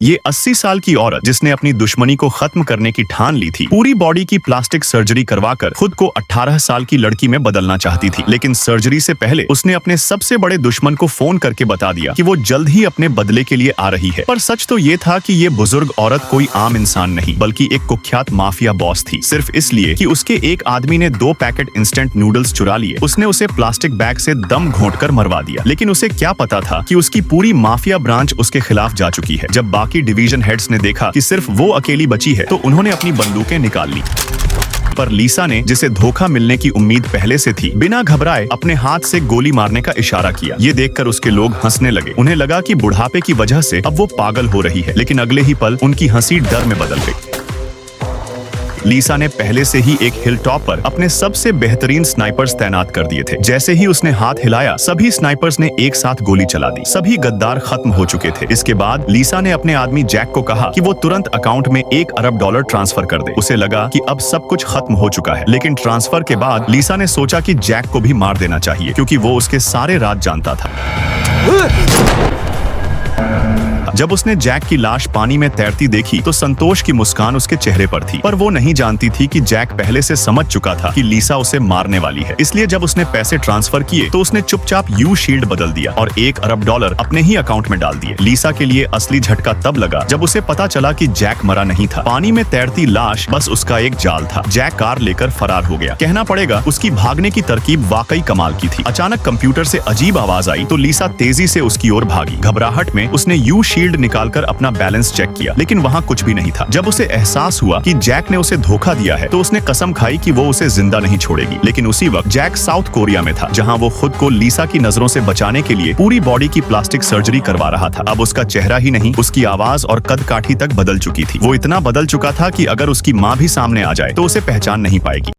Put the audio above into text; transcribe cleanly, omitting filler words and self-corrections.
ये 80 साल की औरत जिसने अपनी दुश्मनी को खत्म करने की ठान ली थी, पूरी बॉडी की प्लास्टिक सर्जरी करवाकर खुद को 18 साल की लड़की में बदलना चाहती थी। लेकिन सर्जरी से पहले उसने अपने सबसे बड़े दुश्मन को फोन करके बता दिया कि वो जल्द ही अपने बदले के लिए आ रही है। पर सच तो ये था कि ये बुजुर्ग औरत कोई आम इंसान नहीं बल्कि एक कुख्यात माफिया बॉस थी। सिर्फ इसलिए कि उसके एक आदमी ने 2 पैकेट इंस्टेंट नूडल्स चुरा लिए, उसने उसे प्लास्टिक बैग से दम घोंटकर मरवा दिया। लेकिन उसे क्या पता था कि उसकी पूरी माफिया ब्रांच उसके खिलाफ जा चुकी है। जब बाकी डिवीजन हेड्स ने देखा कि सिर्फ वो अकेली बची है तो उन्होंने अपनी बंदूकें निकाल ली। पर लीसा ने, जिसे धोखा मिलने की उम्मीद पहले से थी, बिना घबराए अपने हाथ से गोली मारने का इशारा किया। ये देखकर उसके लोग हंसने लगे। उन्हें लगा कि बुढ़ापे की वजह से अब वो पागल हो रही है। लेकिन अगले ही पल उनकी हंसी डर में बदल गई। लीसा ने पहले से ही एक हिल टॉप पर अपने सबसे बेहतरीन स्नाइपर्स तैनात कर दिए थे। जैसे ही उसने हाथ हिलाया, सभी स्नाइपर्स ने एक साथ गोली चला दी। सभी गद्दार खत्म हो चुके थे। इसके बाद लीसा ने अपने आदमी जैक को कहा कि वो तुरंत अकाउंट में $1 अरब ट्रांसफर कर दे। उसे लगा कि अब सब कुछ खत्म हो चुका है। लेकिन ट्रांसफर के बाद लीसा ने सोचा कि जैक को भी मार देना चाहिए, क्योंकि वो उसके सारे राज जानता था। जब उसने जैक की लाश पानी में तैरती देखी तो संतोष की मुस्कान उसके चेहरे पर थी। पर वो नहीं जानती थी कि जैक पहले से समझ चुका था कि लीसा उसे मारने वाली है। इसलिए जब उसने पैसे ट्रांसफर किए तो उसने चुपचाप यू शील्ड बदल दिया और $1 अरब अपने ही अकाउंट में डाल दिए। लीसा के लिए असली झटका तब लगा जब उसे पता चला कि जैक मरा नहीं था। पानी में तैरती लाश बस उसका एक जाल था। जैक कार लेकर फरार हो गया। कहना पड़ेगा उसकी भागने की तरकीब वाकई कमाल की थी। अचानक कंप्यूटर से अजीब आवाज आई तो लीसा तेजी से उसकी ओर भागी। घबराहट में उसने यू शील्ड निकालकर अपना बैलेंस चेक किया, लेकिन वहाँ कुछ भी नहीं था। जब उसे एहसास हुआ कि जैक ने उसे धोखा दिया है तो उसने कसम खाई कि वो उसे जिंदा नहीं छोड़ेगी। लेकिन उसी वक्त जैक साउथ कोरिया में था, जहाँ वो खुद को लीसा की नजरों से बचाने के लिए पूरी बॉडी की प्लास्टिक सर्जरी करवा रहा था। अब उसका चेहरा ही नहीं, उसकी आवाज और कद काठी तक बदल चुकी थी। वो इतना बदल चुका था कि अगर उसकी माँ भी सामने आ जाए तो उसे पहचान नहीं पाएगी।